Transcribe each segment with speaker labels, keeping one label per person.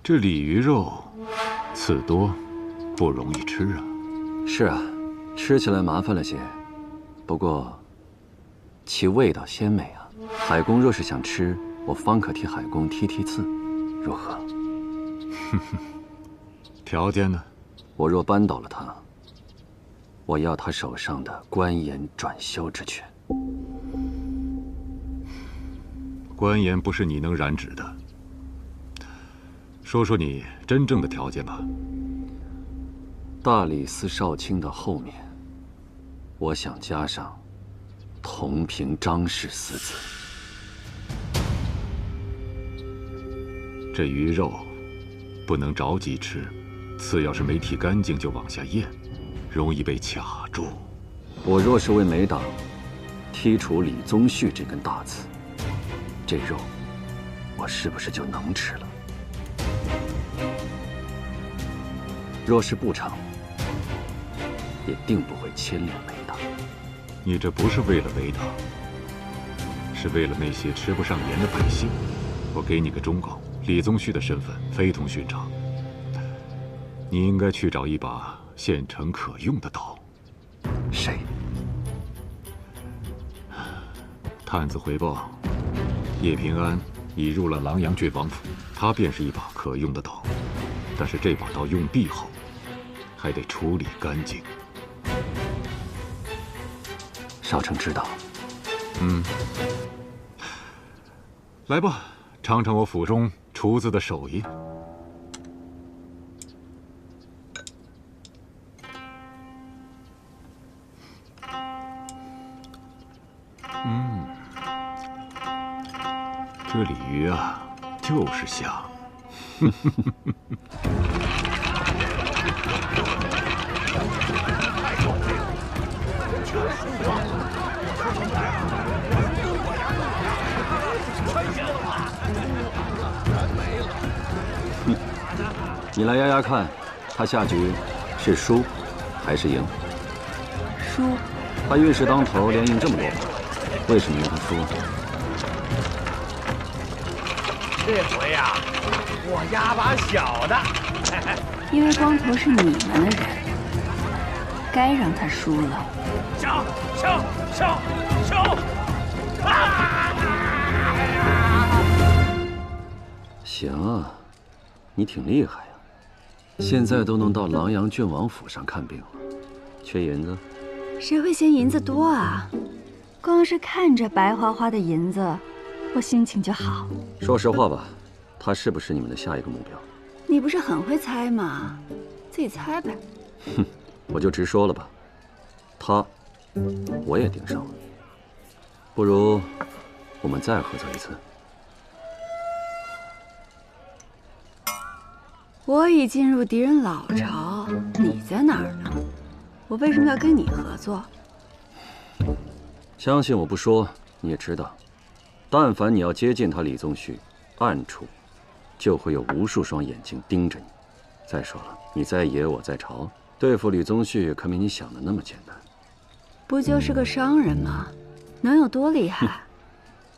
Speaker 1: 这鲤鱼肉刺多，不容易吃啊。
Speaker 2: 是啊，吃起来麻烦了些，不过其味道鲜美啊。海公若是想吃，我方可替海公剔剔刺，如何？
Speaker 1: 条件呢？
Speaker 2: 我若扳倒了他，我要他手上的关言转修之权。
Speaker 1: 关言不是你能染指的。说说你真正的条件吧。
Speaker 2: 大理寺少卿的后面，我想加上同平张氏4字。
Speaker 1: 这鱼肉不能着急吃，刺要是没剔干净就往下咽，容易被卡住。
Speaker 2: 我若是为美党剔除李宗旭这根大刺，这肉我是不是就能吃了？若是不成，也定不会牵连美党。
Speaker 1: 你这不是为了美党，是为了那些吃不上盐的百姓。我给你个忠告，李宗旭的身份非同寻常，你应该去找一把现成可用的刀。
Speaker 2: 谁？
Speaker 1: 探子回报，叶平安已入了琅琊郡王府，他便是一把可用的刀。但是这把刀用毕后，还得处理干净。
Speaker 2: 少城知道。
Speaker 1: 来吧，尝尝我府中厨子的手艺。这鲤鱼啊，就是香。
Speaker 2: 你来压压看，他下局是输还是赢？
Speaker 3: 输。
Speaker 2: 他运势当头，连赢这么多把，为什么让他输？
Speaker 4: 这回呀，我压把小的。
Speaker 3: 因为光头是你们的人，该让他输了。
Speaker 4: 上！
Speaker 2: 行啊，你挺厉害呀，现在都能到琅琊郡王府上看病了，缺银子？
Speaker 3: 谁会嫌银子多啊？光是看着白花花的银子，我心情就好。
Speaker 2: 说实话吧，他是不是你们的下一个目标？
Speaker 3: 你不是很会猜吗？自己猜呗。
Speaker 2: 哼，我就直说了吧，他我也盯上了。不如我们再合作一次。
Speaker 3: 我已进入敌人老巢，你在哪儿呢？我为什么要跟你合作？
Speaker 2: 相信我不说，你也知道，但凡你要接近他李宗旭，暗处就会有无数双眼睛盯着你。再说了，你在野，我在朝，对付李宗旭可没你想的那么简单。
Speaker 3: 不就是个商人吗？能有多厉害？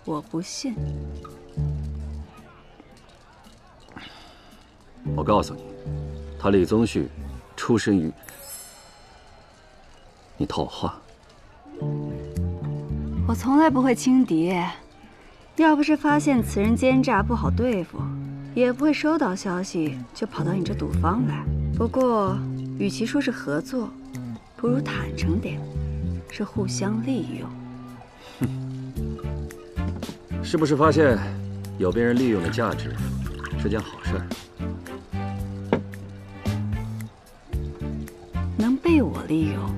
Speaker 3: 我不信。
Speaker 2: 我告诉你，他李宗旭出身于……你套话。
Speaker 3: 我从来不会轻敌，要不是发现此人奸诈不好对付，也不会收到消息就跑到你这赌坊来。不过，与其说是合作，不如坦诚点，是互相利用。
Speaker 2: 是不是发现有被人利用的价值是件好事儿？
Speaker 3: 能被我利用，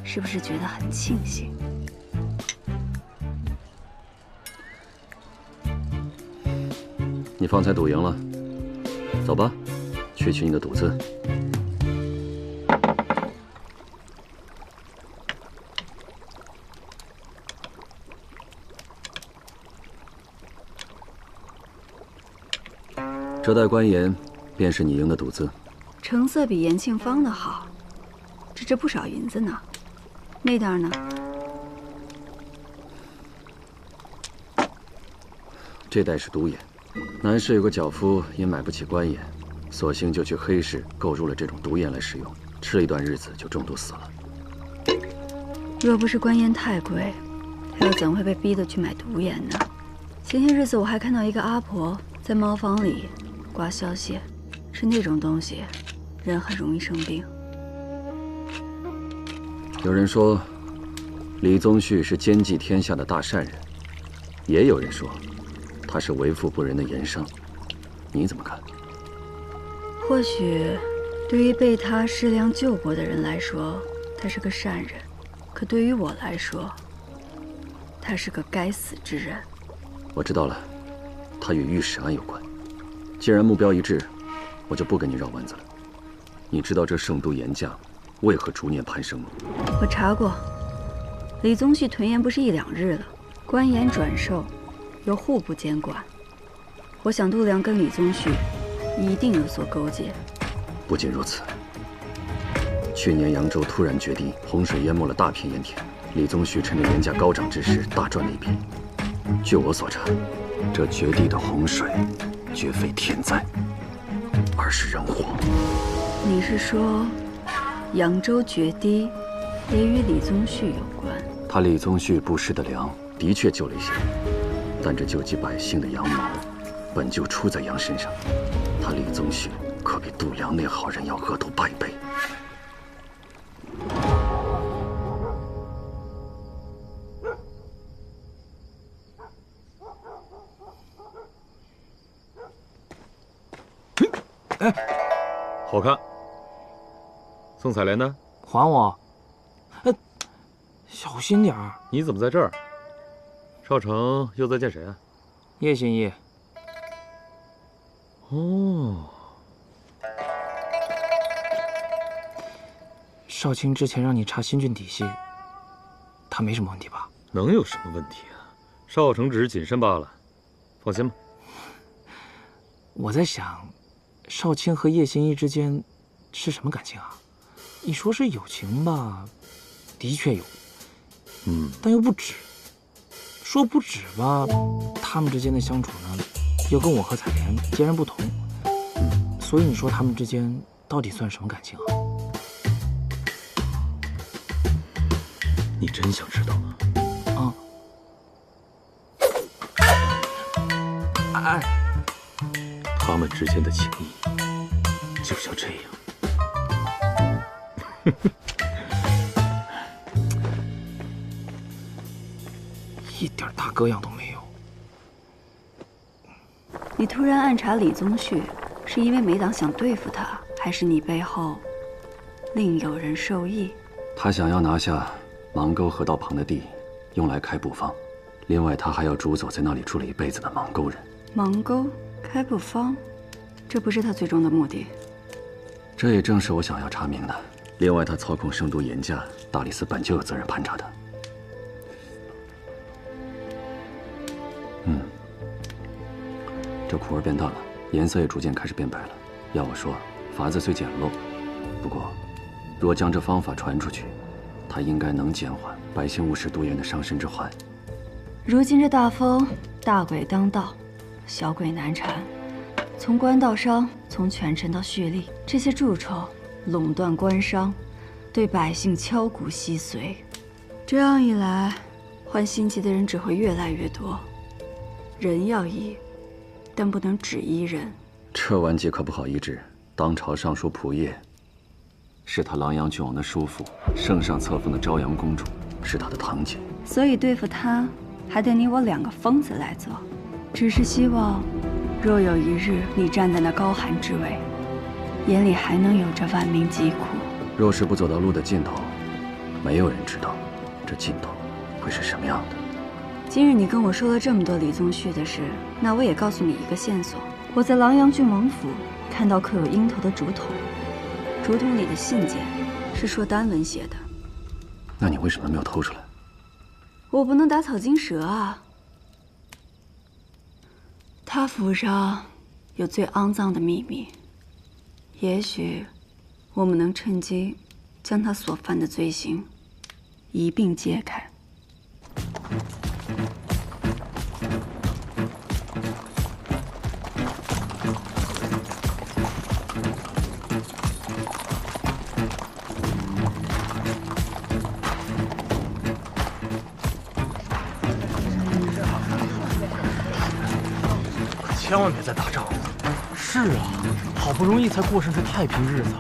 Speaker 3: 是不是觉得很庆幸？
Speaker 2: 你方才赌赢了，走吧，去取你的赌资。这袋关盐便是你赢的赌资。
Speaker 3: 成色比延庆坊的好，这值不少银子呢。那袋呢？
Speaker 2: 这袋是毒盐，南市有个脚夫因买不起官盐，索性就去黑市购入了这种毒盐来使用，吃了一段日子就中毒死了。
Speaker 3: 若不是官盐太贵，他又怎会被逼得去买毒盐呢？前些日子我还看到一个阿婆在茅房里刮消息，是那种东西，人很容易生病。
Speaker 2: 有人说，李宗旭是兼济天下的大善人，也有人说，他是为富不仁的盐商。你怎么看？
Speaker 3: 或许，对于被他施粮救过的人来说，他是个善人；可对于我来说，他是个该死之人。
Speaker 2: 我知道了，他与御史案有关。既然目标一致，我就不跟你绕弯子了。你知道这圣都盐价为何逐年攀升吗？
Speaker 3: 我查过，李宗旭囤盐不是1、2日了，官盐转售由户部监管。我想度量跟李宗旭一定有所勾结。
Speaker 2: 不仅如此，去年扬州突然决堤，洪水淹没了大片盐田，李宗旭趁着盐价高涨之时大赚了一笔。据我所查，这决堤的洪水绝非天灾，而是人祸。
Speaker 3: 你是说，扬州决堤也与李宗旭有关？
Speaker 2: 他李宗旭布施的粮的确救了一些人，但这救济百姓的羊毛本就出在羊身上，他李宗旭可比度粮那好人要额头100倍。
Speaker 5: 哎，
Speaker 1: 好看。宋采莲呢？
Speaker 5: 还我！小心点儿。
Speaker 1: 你怎么在这儿？少成又在见谁啊？
Speaker 5: 叶心意。
Speaker 1: 哦，
Speaker 5: 少卿之前让你查新郡底细，他没什么问题吧？
Speaker 1: 能有什么问题啊？少成只是谨慎罢了，放心吧。
Speaker 5: 我在想，少卿和叶心意之间是什么感情啊？你说是友情吧，的确有，但又不止。说不止吧，他们之间的相处呢，又跟我和采莲截然不同。所以你说他们之间到底算什么感情啊？
Speaker 1: 你真想知道吗？
Speaker 5: 哎，
Speaker 1: 他们之间的情谊就像这样。
Speaker 5: 一点大哥样都没有。
Speaker 3: 你突然暗查李宗旭，是因为梅党想对付他，还是你背后另有人授意？
Speaker 2: 他想要拿下芒沟河道旁的地，用来开布坊。另外，他还要逐走在那里住了一辈子的芒沟人。
Speaker 3: 芒沟开布坊，这不是他最终的目的。
Speaker 2: 这也正是我想要查明的。另外，他操控圣都盐价，大理寺本就有责任盘查他。这苦味变淡了，颜色也逐渐开始变白了。要我说，法子虽简陋，不过，若将这方法传出去，它应该能减缓百姓误食毒盐的伤身之患。
Speaker 3: 如今这大风，大鬼当道，小鬼难缠。从官到商，从权臣到蓄力，这些蛀虫垄断官商，对百姓敲骨吸髓。这样一来，换心急的人只会越来越多。人要医，但不能只医人。
Speaker 2: 这顽疾可不好医治。当朝尚书仆射是他琅琊郡王的叔父，圣上册封的昭阳公主是他的堂姐。
Speaker 3: 所以对付他，还得你我2个疯子来做。只是希望，若有一日你站在那高寒之位，眼里还能有着万民疾苦。
Speaker 2: 若是不走到路的尽头，没有人知道这尽头会是什么样的。
Speaker 3: 今日你跟我说了这么多李宗旭的事，那我也告诉你一个线索：我在琅琊郡王府看到刻有鹰头的竹筒，竹筒里的信件是说丹文写的。
Speaker 2: 那你为什么没有偷出来？
Speaker 3: 我不能打草惊蛇啊。他府上有最肮脏的秘密，也许我们能趁机将他所犯的罪行一并揭开。
Speaker 5: 千万别再打仗了。是啊，好不容易才过上这太平日子，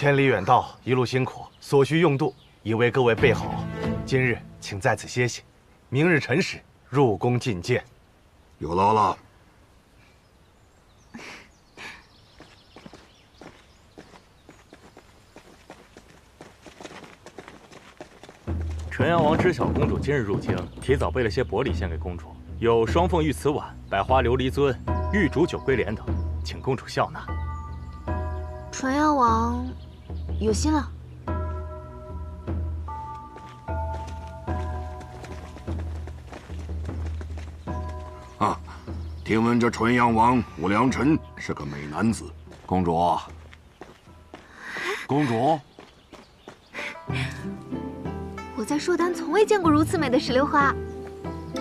Speaker 4: 千里远道，一路辛苦，所需用度已为各位备好。今日请在此歇息，明日辰时入宫觐见。
Speaker 6: 有劳了。
Speaker 7: 纯阳王知晓公主今日入京，提早备了些薄礼献给公主，有双凤玉瓷碗、百花琉璃尊、玉竹酒龟莲等，请公主笑纳。
Speaker 8: 纯阳王有心了。
Speaker 6: 啊，听闻这纯阳王武良辰是个美男子，公主，公主。
Speaker 8: 我在朔丹从未见过如此美的石榴花。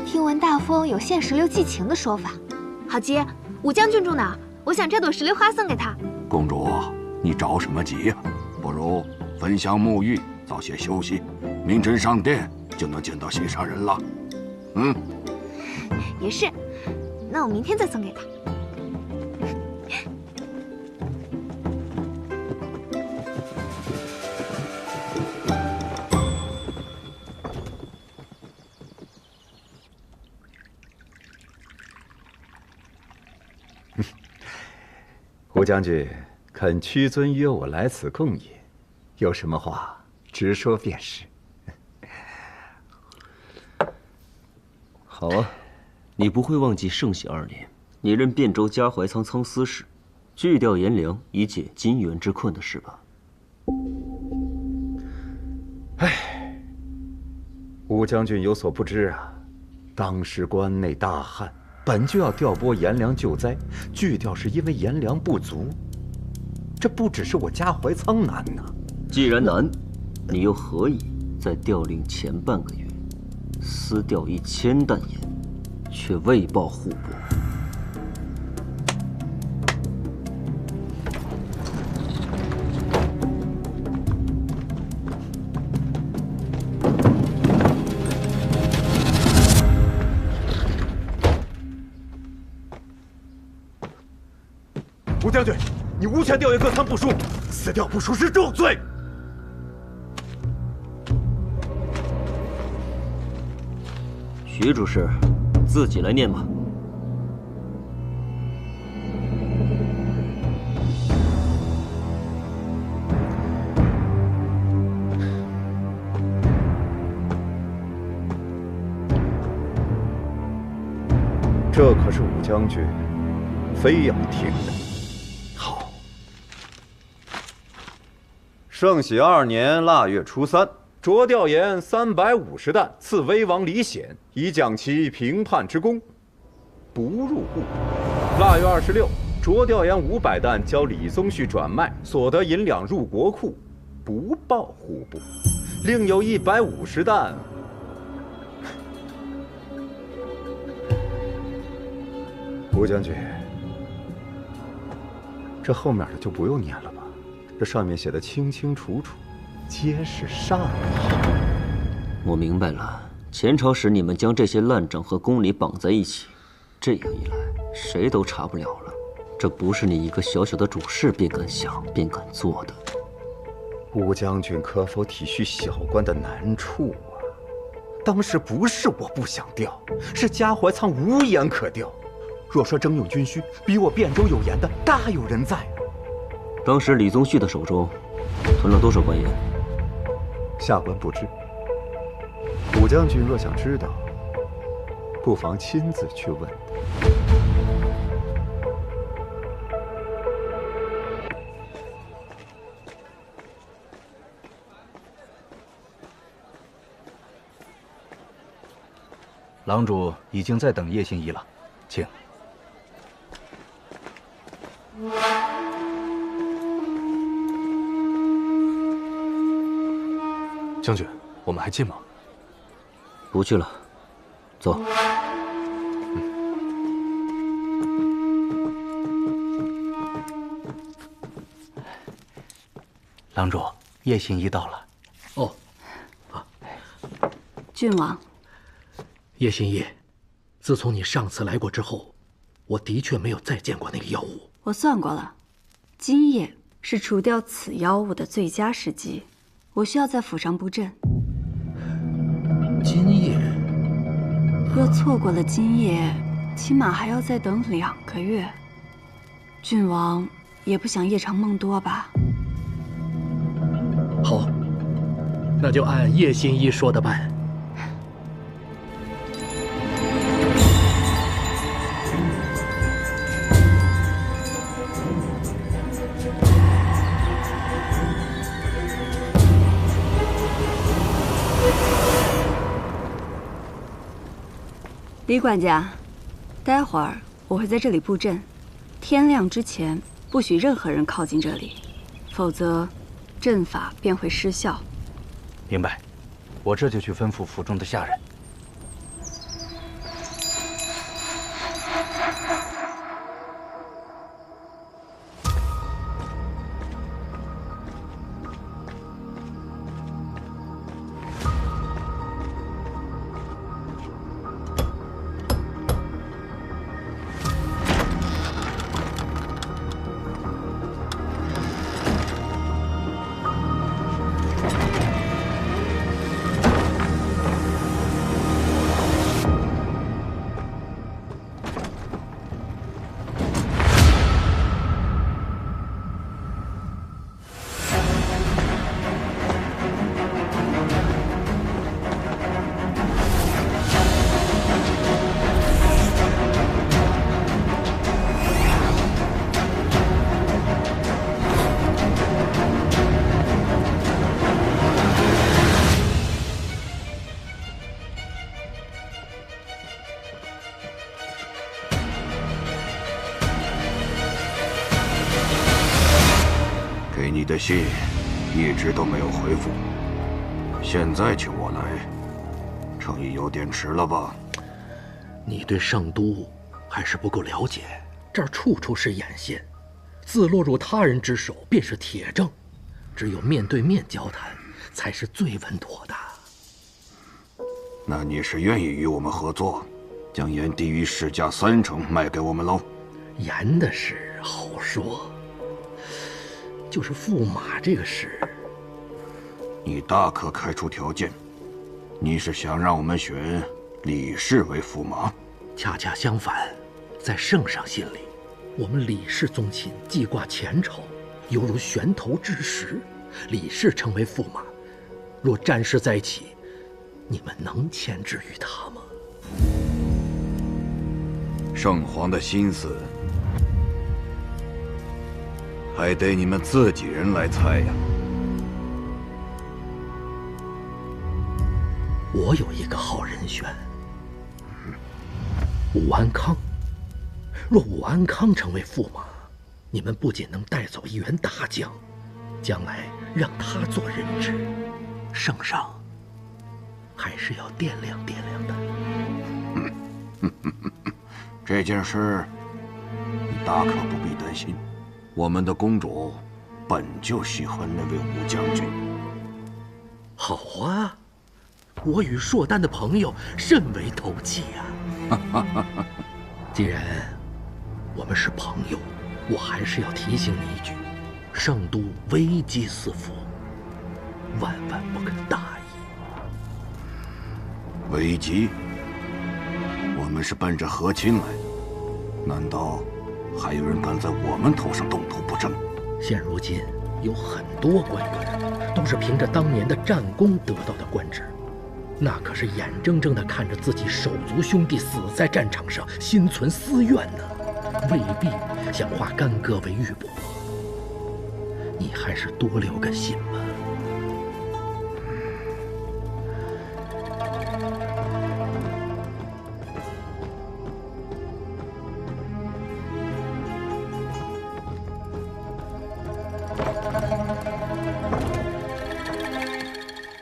Speaker 8: 听闻大风有献石榴寄情的说法。好吉，武将军住哪儿？我想摘朵石榴花送给他。
Speaker 6: 公主，你着什么急呀？不如焚香沐浴，早些休息，明晨上殿就能见到心上人了。嗯，
Speaker 8: 也是。那我明天再送给他。
Speaker 9: 胡将军肯屈尊约我来此共饮，有什么话直说便是。
Speaker 10: 好啊，你不会忘记圣禧2年，你任汴州嘉怀仓仓司使，拒掉颜良以解金元之困的事吧？
Speaker 9: 唉，吴将军有所不知啊，当时关内大旱。本就要调拨颜良救灾，拒掉是因为颜良不足。这不只是我嘉怀仓难呐。
Speaker 10: 既然难，你又何以在调令前半个月私调1000担盐，却未报户部？
Speaker 9: 吴将军，你无权调阅各仓部书，私调部书是重罪。
Speaker 10: 徐主事，自己来念吧。
Speaker 9: 这可是武将军非要听的。好。圣禧2年腊月初3，擢调盐350担，赐威王李显，以奖其平叛之功，不入户。腊月26，擢调盐500担，交李宗旭转卖，所得银两入国库，不报户部。另有150担。吴将军，这后面的就不用念了吧？这上面写的清清楚楚，皆是上意。
Speaker 10: 我明白了，前朝时你们将这些烂账和公理绑在一起，这样一来，谁都查不了了。这不是你一个小小的主事便敢想便敢做的。
Speaker 9: 吴将军可否体恤小官的难处啊？当时不是我不想调，是嘉怀仓无盐可调。若说征用军需，比我汴州有盐的大有人在。
Speaker 10: 当时李宗旭的手中囤了多少官盐？
Speaker 9: 下官不知。武将军若想知道，不妨亲自去问。
Speaker 11: 郎主已经在等叶心怡了，请。
Speaker 7: 将军，我们还进吗？
Speaker 10: 不去了，走。
Speaker 11: 郎主，叶心怡到了。
Speaker 5: 哦，
Speaker 3: 郡王，
Speaker 5: 叶心怡，自从你上次来过之后，我的确没有再见过那个妖物。
Speaker 3: 我算过了，今夜是除掉此妖物的最佳时机。我需要在府上布阵。
Speaker 5: 今夜，
Speaker 3: 若错过了今夜，起码还要再等2个月。郡王也不想夜长梦多吧？
Speaker 5: 好，那就按叶新一说的办。
Speaker 3: 李管家，待会儿我会在这里布阵，天亮之前不许任何人靠近这里，否则阵法便会失效。
Speaker 11: 明白，我这就去吩咐府中的下人。
Speaker 6: 给你的信一直都没有回复，现在请我来，诚意有点迟了吧？
Speaker 12: 你对圣都还是不够了解，这儿处处是眼线，自落入他人之手便是铁证，只有面对面交谈才是最稳妥的。
Speaker 6: 那你是愿意与我们合作，将盐低于市价3成卖给我们喽？
Speaker 12: 盐的事好说，就是驸马这个事，
Speaker 6: 你大可开出条件。你是想让我们选李氏为驸马？
Speaker 12: 恰恰相反，在圣上心里，我们李氏宗亲记挂前朝，犹如悬头之石。李氏成为驸马，若战事再起，你们能牵制于他吗？
Speaker 6: 圣皇的心思，还得你们自己人来猜呀。
Speaker 12: 我有一个好人选，武安康。若武安康成为驸马，你们不仅能带走一员大将，将来让他做人质，圣上还是要掂量掂量的。
Speaker 6: 这件事你大可不必担心，我们的公主本就喜欢那位武将军。
Speaker 12: 好啊，我与硕丹的朋友甚为投契啊。既然我们是朋友，我还是要提醒你一句：圣都危机四伏，万万不可大意。
Speaker 6: 危机？我们是奔着和亲来，难道还有人敢在我们头上动土不成？
Speaker 12: 现如今有很多官员都是凭着当年的战功得到的官职，那可是眼睁睁地看着自己手足兄弟死在战场上，心存私怨呢，未必想化干戈为玉帛。你还是多留个心吧。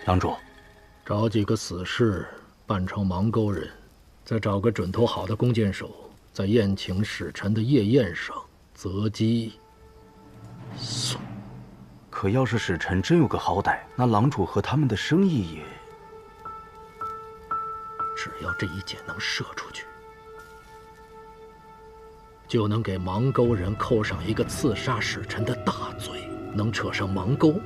Speaker 11: 郎主，
Speaker 12: 找几个死士扮成芒沟人，再找个准头好的弓箭手，在宴请使臣的夜宴上择机送。
Speaker 11: 可要是使臣真有个好歹，那郎主和他们的生意也……
Speaker 12: 只要这一箭能射出去，就能给芒沟人扣上一个刺杀使臣的大罪。能扯上盲钩，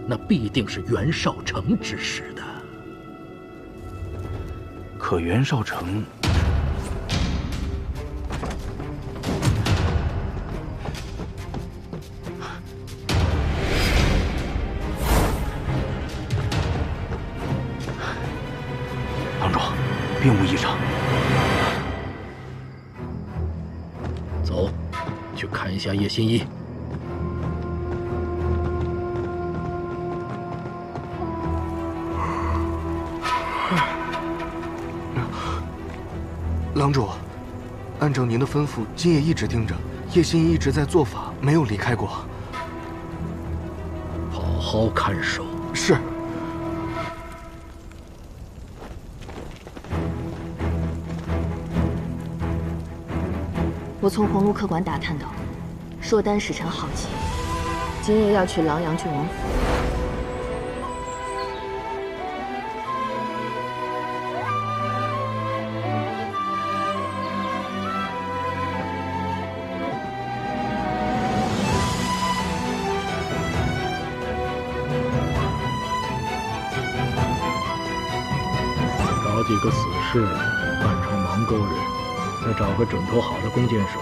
Speaker 12: 那必定是袁绍成指使的。
Speaker 11: 可袁绍成……郎主，并无异常。
Speaker 12: 走，去看一下叶心一。
Speaker 13: 郎主，按照您的吩咐，今夜一直盯着叶心一，一直在做法，没有离开过。
Speaker 12: 好好看守。
Speaker 13: 是。
Speaker 14: 我从鸿胪客馆打探到，硕丹使臣郝吉今夜要去琅琊郡王府。
Speaker 12: 找几个死士扮成盲钩人，再找个准头好的弓箭手，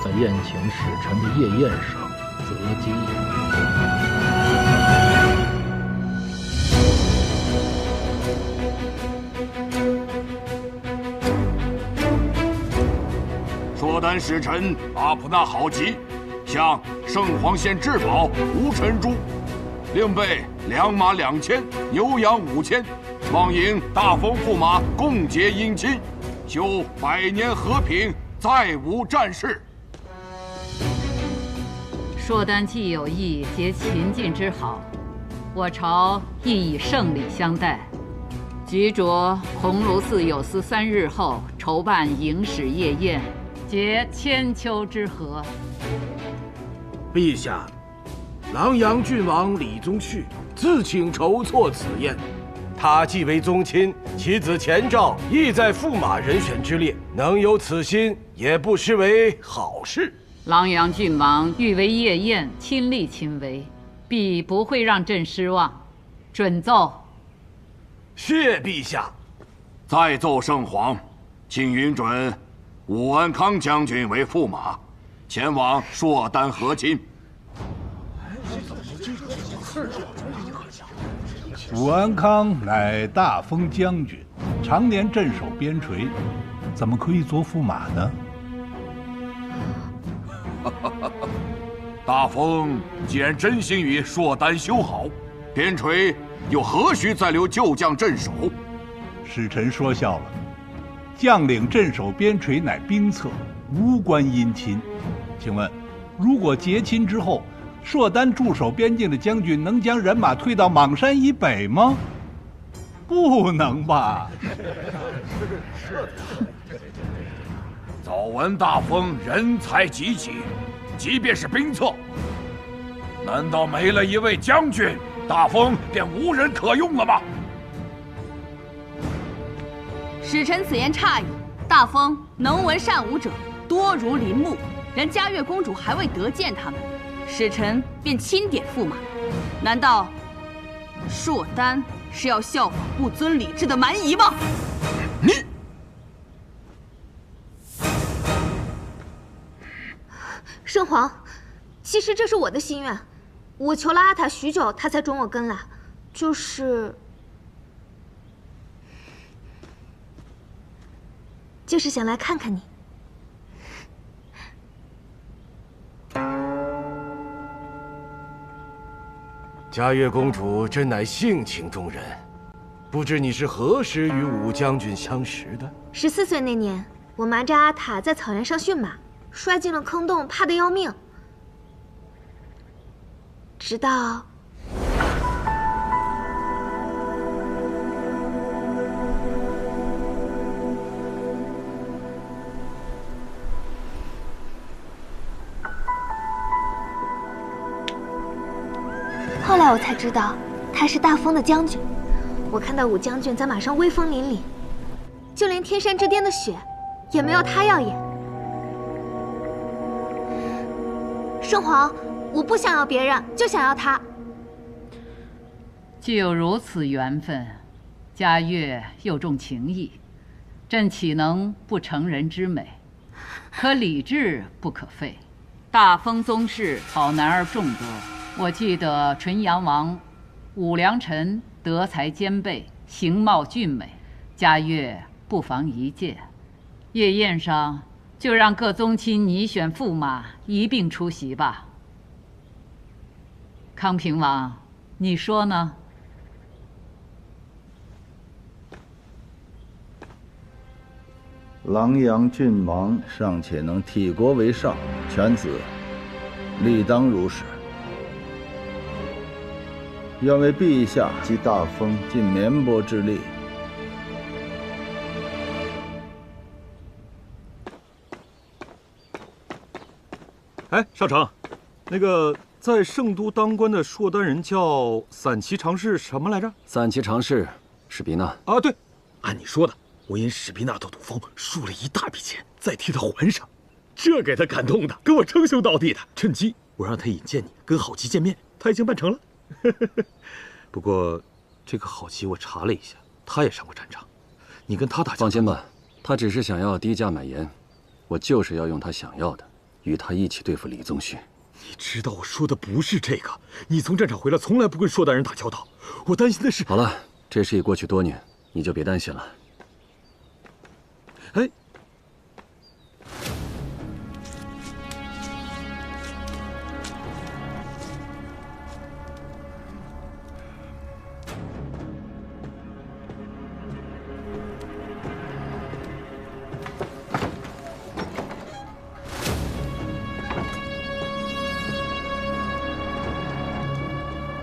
Speaker 12: 在宴请使臣的夜宴上择机。
Speaker 6: 硕丹使臣阿普纳郝吉向圣皇献至宝无尘珠，另备良马2000，牛羊5000，望迎大风驸马共结姻亲，修100年和平，再无战事。
Speaker 15: 硕丹既有意结秦晋之好，我朝亦以盛礼相待。局着鸿胪寺有司3日后筹办迎使夜宴，结千秋之和。
Speaker 16: 陛下，琅琊郡王李宗旭自请筹措此宴。
Speaker 4: 他既为宗亲，其子钱昭亦在驸马人选之列，能有此心，也不失为好事。
Speaker 15: 琅琊郡王欲为夜宴亲力亲为，必不会让朕失望。准奏。
Speaker 4: 谢陛下。
Speaker 6: 再奏圣皇，请允准武安康将军为驸马，前往硕丹和亲。
Speaker 17: 武安康乃大封将军，常年镇守边陲，怎么可以做驸马呢？
Speaker 6: 大封既然真心与硕丹修好，边陲又何须再留旧将镇守？
Speaker 17: 使臣说笑了，将领镇守边陲乃兵策，无关姻亲。请问，如果结亲之后，硕丹驻守边境的将军能将人马退到邙山以北吗？不能吧？
Speaker 6: 早闻大封人才济济，即便是兵策，难道没了一位将军，大封便无人可用了吗？
Speaker 18: 使臣此言差矣。大封能文善武者多如林木，然嘉悦公主还未得见他们，使臣便钦点驸马。难道硕丹是要效仿不遵礼制的蛮夷吗？
Speaker 6: 你
Speaker 8: 圣皇，其实这是我的心愿，我求了阿塔许久，他才准我跟来，就是想来看看你。
Speaker 4: 嘉悦公主真乃性情中人，不知你是何时与武将军相识的
Speaker 8: ？14岁那年，我瞒着阿塔在草原上驯马，摔进了坑洞，怕得要命。直到后来我才知道，他是大封的将军。我看到武将军在马上威风凛凛，就连天山之巅的雪，也没有他耀眼。圣皇，我不想要别人，就想要他。
Speaker 15: 既有如此缘分，嘉悦又重情义，朕岂能不成人之美？可礼制不可废。大封宗室好男儿众多，我记得纯阳王武良臣德才兼备，形貌俊美，嘉悦不妨一见。夜宴上就让各宗亲拟选驸马一并出席吧。康平王，你说呢？
Speaker 19: 琅琊郡王尚且能替国为上，犬子理当如是。愿为陛下及大封尽绵薄之力。
Speaker 20: 哎，少城，那个在圣都当官的硕丹人叫散骑常侍什么来着？
Speaker 2: 散骑常侍史比纳。
Speaker 20: 啊，对，
Speaker 12: 按你说的，我因史比纳的赌疯输了一大笔钱，再替他还上，这给他感动的，跟我称兄道弟的。趁机我让他引荐你跟郝吉见面，他已经办成了。
Speaker 20: 不过，这个郝吉我查了一下，他也上过战场。你跟他打架？
Speaker 2: 放心吧，他只是想要低价买盐，我就是要用他想要的，与他一起对付李宗旭。
Speaker 12: 你知道我说的不是这个。你从战场回来，从来不跟硕丹人打交道，我担心的是……
Speaker 2: 好了，这事已过去多年，你就别担心了。
Speaker 20: 哎。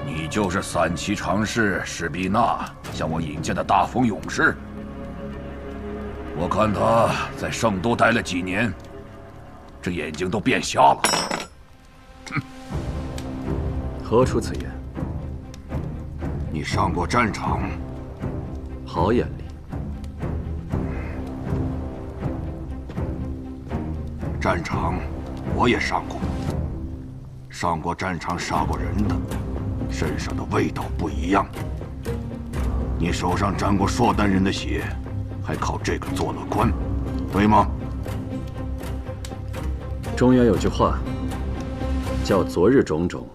Speaker 6: 你就是散骑常侍史比纳向我引荐的大风勇士。我看他在圣都待了几年，这眼睛都变瞎了。
Speaker 2: 何出此言？
Speaker 6: 你上过战场？
Speaker 2: 好眼力。
Speaker 6: 战场我也上过，上过战场杀过人的，身上的味道不一样。你手上沾过硕丹人的血，还靠这个做了官，对吗？
Speaker 2: 中原有句话，叫“昨日种种，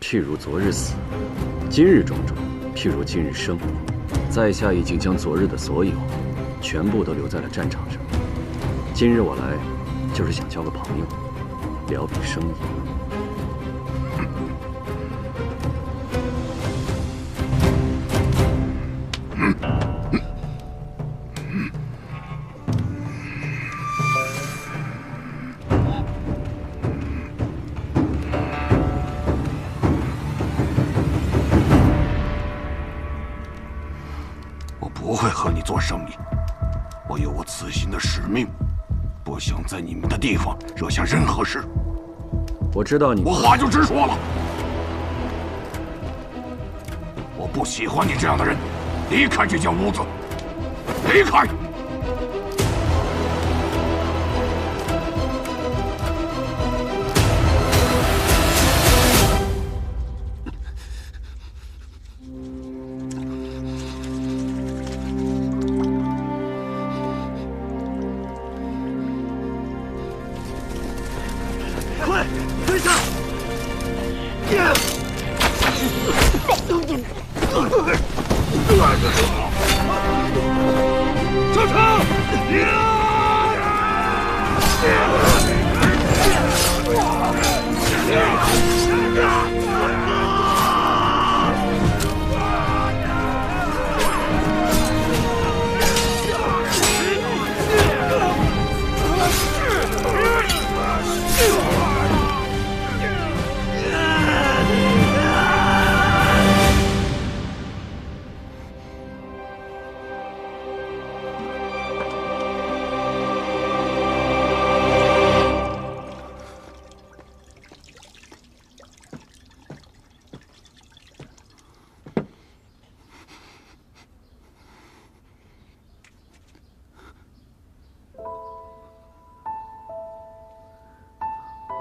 Speaker 2: 譬如昨日死；今日种种，譬如今日生”。在下已经将昨日的所有，全部都留在了战场上。今日我来，就是想交个朋友，聊笔生意。
Speaker 6: 我不会和你做生意，我有我此行的使命，不想在你们的地方惹下任何事。
Speaker 2: 我知道你，
Speaker 6: 我话就直说了，我不喜欢你这样的人，离开这间屋子，离开！
Speaker 12: 快，蹲下！上场！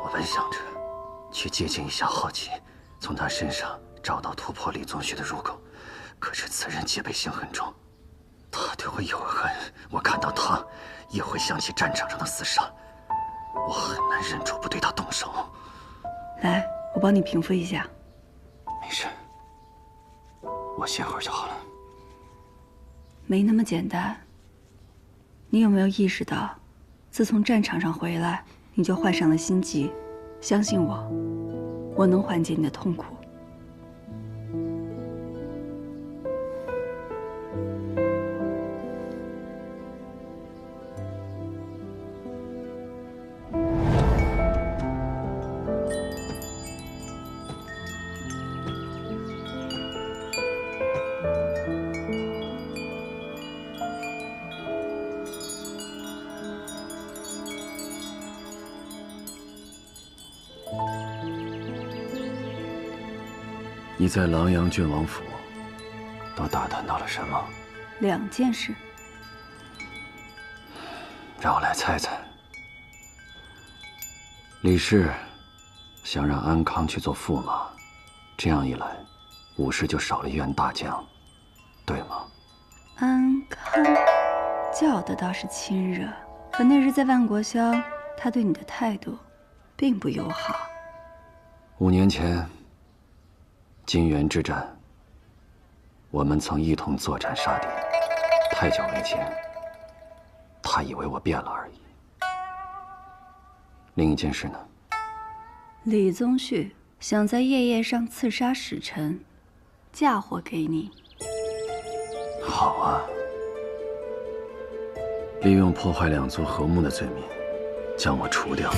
Speaker 2: 我本想着去接近一下浩吉，从他身上找到突破李宗旭的入口。可是此人戒备心很重，他对我有恨，我看到他也会想起战场上的厮杀，我很难忍住不对他动手。
Speaker 3: 来，我帮你平复一下。
Speaker 2: 没事，我歇会儿就好了。
Speaker 3: 没那么简单。你有没有意识到，自从战场上回来，你就患上了心疾？相信我，我能缓解你的痛苦。
Speaker 2: 你在琅琊郡王府都打探到了什么
Speaker 3: ？2件事。
Speaker 2: 让我来猜猜。李氏想让安康去做驸马，这样一来，武氏就少了一员大将，对吗？
Speaker 3: 安康叫的倒是亲热，可那日在万国乡，他对你的态度并不友好。
Speaker 2: 5年前，金元之战，我们曾一同作战杀敌，太久没见，他以为我变了而已。另一件事呢？
Speaker 3: 李宗旭想在夜宴上刺杀使臣，嫁祸给你。
Speaker 2: 好啊，利用破坏2族和睦的罪名，将我除掉，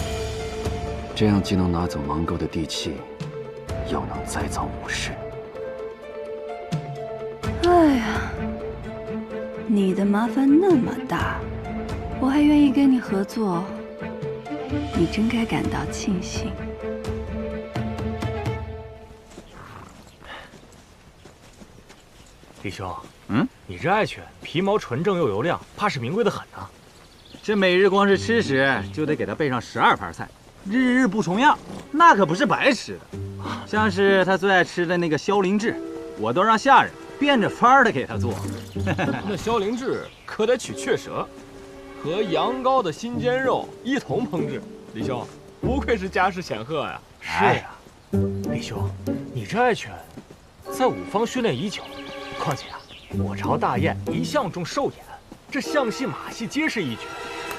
Speaker 2: 这样既能拿走芒沟的地契，又能再造武士。
Speaker 3: 哎呀，你的麻烦那么大，我还愿意跟你合作，你真该感到庆幸。
Speaker 7: 李兄，你这爱犬皮毛纯正又油亮，怕是名贵的很啊。
Speaker 5: 这每日光是吃食，就得给它备上12盘菜，日日不重样，那可不是白吃的。像是他最爱吃的那个萧灵志，我都让下人变着法儿的给他做。
Speaker 21: 那萧灵志可得取雀舌，和羊羔的心尖肉一同烹制。李兄，不愧是家世显赫呀！
Speaker 7: 是呀，李兄，你这爱犬在五方训练已久，况且啊，我朝大宴一向重寿宴，这象戏马戏皆是一绝。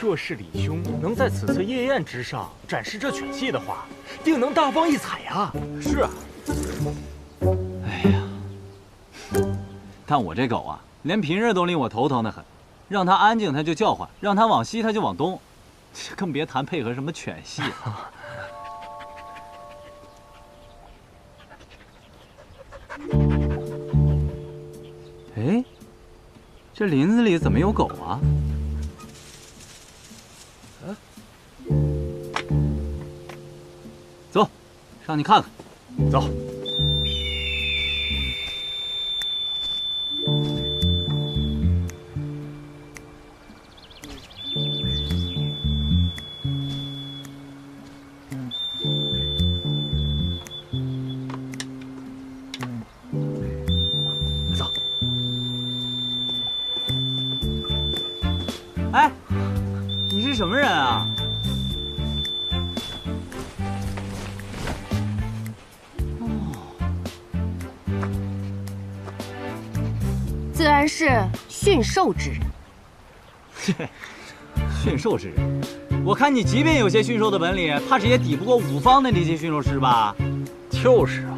Speaker 7: 若是李兄能在此次夜宴之上展示这犬戏的话，定能大放异彩呀！
Speaker 21: 是啊。
Speaker 5: 哎呀，但我这狗啊，连平日都令我头疼得很，让它安静它就叫唤，让它往西它就往东，这更别谈配合什么犬戏了。哎，这林子里怎么有狗啊？走，上去看看。
Speaker 7: 走。
Speaker 5: 走。哎，你是什么人啊？
Speaker 14: 自然是驯兽之人。
Speaker 5: 驯兽之人，我看你即便有些驯兽的本领，怕是也抵不过五方的那些驯兽师吧？
Speaker 7: 就是啊。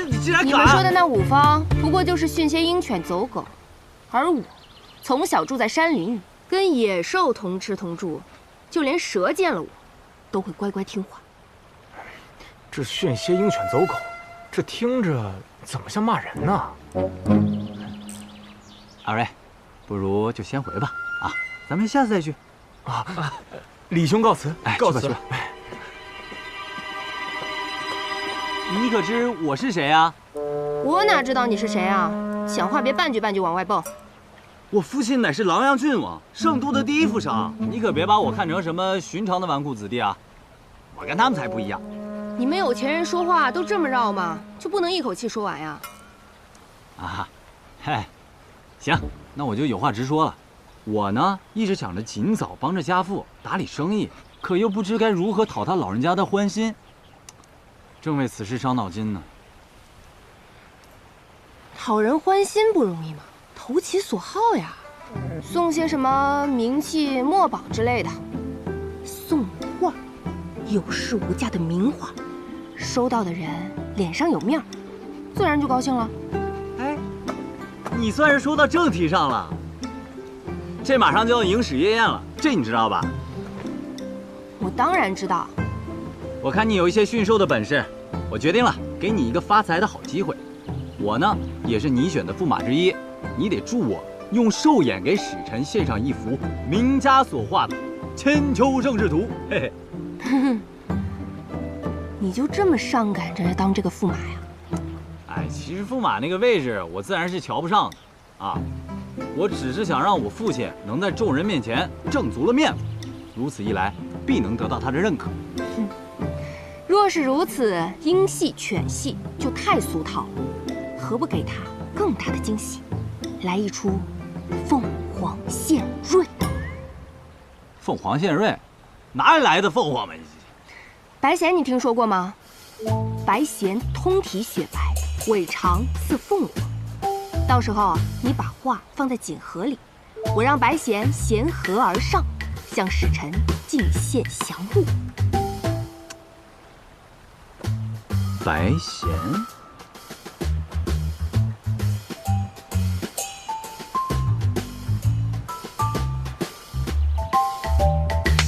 Speaker 5: 你竟然敢！
Speaker 14: 你们说的那五方，不过就是训些鹰犬走狗，而我，从小住在山林里，跟野兽同吃同住，就连蛇见了我，都会乖乖听话。
Speaker 7: 这训些鹰犬走狗，这听着怎么像骂人呢？
Speaker 5: 二位，不如就先回吧。啊，咱们下次再聚。
Speaker 7: 啊，李兄告辞。
Speaker 5: 哎，
Speaker 7: 告辞。
Speaker 5: 你可知我是谁啊？
Speaker 14: 我哪知道你是谁啊？讲话别半句半句往外蹦。
Speaker 11: 我父亲乃是琅琊郡王，圣都的第一富商，你可别把我看成什么寻常的纨绔子弟啊！我跟他们才不一样。
Speaker 14: 你们有钱人说话都这么绕吗？就不能一口气说完呀？
Speaker 11: 啊，嘿，行，那我就有话直说了。我呢，一直想着尽早帮着家父打理生意，可又不知该如何讨他老人家的欢心，正为此事伤脑筋呢。
Speaker 14: 讨人欢心不容易吗？投其所好呀，送些什么名器、墨宝之类的，送画，有市无价的名画，收到的人脸上有面儿，自然就高兴了。
Speaker 11: 哎，你算是说到正题上了。这马上就要迎史夜宴了，这你知道吧？
Speaker 14: 我当然知道。
Speaker 11: 我看你有一些驯兽的本事，我决定了，给你一个发财的好机会。我呢，也是你选的驸马之一，你得助我用兽眼给使臣献上一幅名家所画的《千秋盛世图》。嘿嘿，
Speaker 14: 你就这么上赶着当这个驸马呀？
Speaker 11: 哎，其实驸马那个位置，我自然是瞧不上的啊。我只是想让我父亲能在众人面前挣足了面子，如此一来，必能得到他的认可。
Speaker 14: 若是如此，鹰戏犬戏就太俗套了，何不给他更大的惊喜，来一出凤凰献瑞？
Speaker 11: 凤凰献瑞，哪里来的凤凰们？
Speaker 14: 白弦你听说过吗？白弦通体雪白，尾长似凤凰。到时候你把画放在锦盒里，我让白弦衔盒而上，向使臣进献祥物。
Speaker 11: 白弦，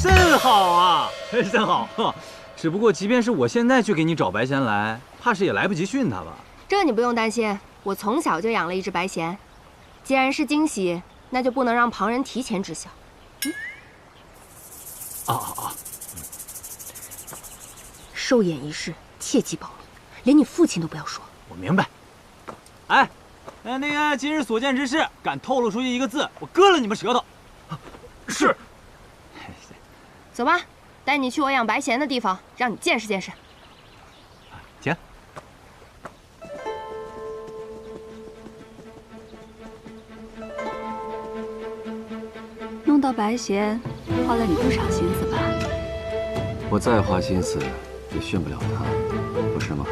Speaker 11: 甚好啊，真好。只不过，即便是我现在去给你找白弦来，怕是也来不及训它吧？
Speaker 14: 这你不用担心。我从小就养了一只白弦，既然是惊喜，那就不能让旁人提前知晓。寿宴一事切记保密，连你父亲都不要说。
Speaker 11: 我明白。哎，那个今日所见之事，敢透露出去一个字，我割了你们舌头。是。
Speaker 14: 走吧，带你去我养白弦的地方，让你见识见识。
Speaker 11: 行。
Speaker 3: 弄到白弦，花了你不少心思吧？
Speaker 2: 我再花心思，也训不了他，不是吗？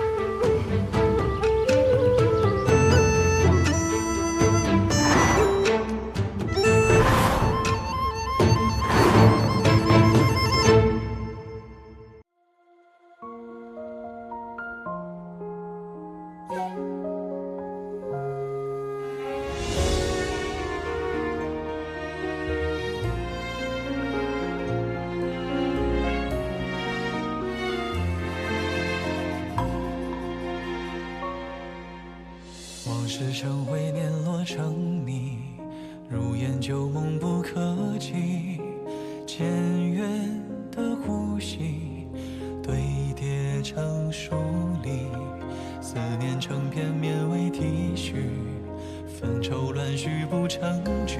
Speaker 1: 时成灰碾落成泥，如烟旧梦不可及。渐远的呼吸堆叠成疏离，思念成片绵为体恤，纷愁乱絮不成句。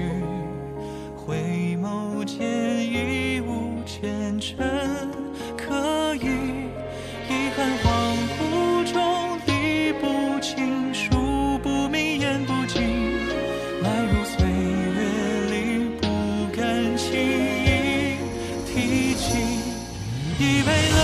Speaker 1: 回眸间已无前尘可疑，遗憾恍惚中理不清，数不明言不尽，埋入岁月里不敢轻易提起。一杯冷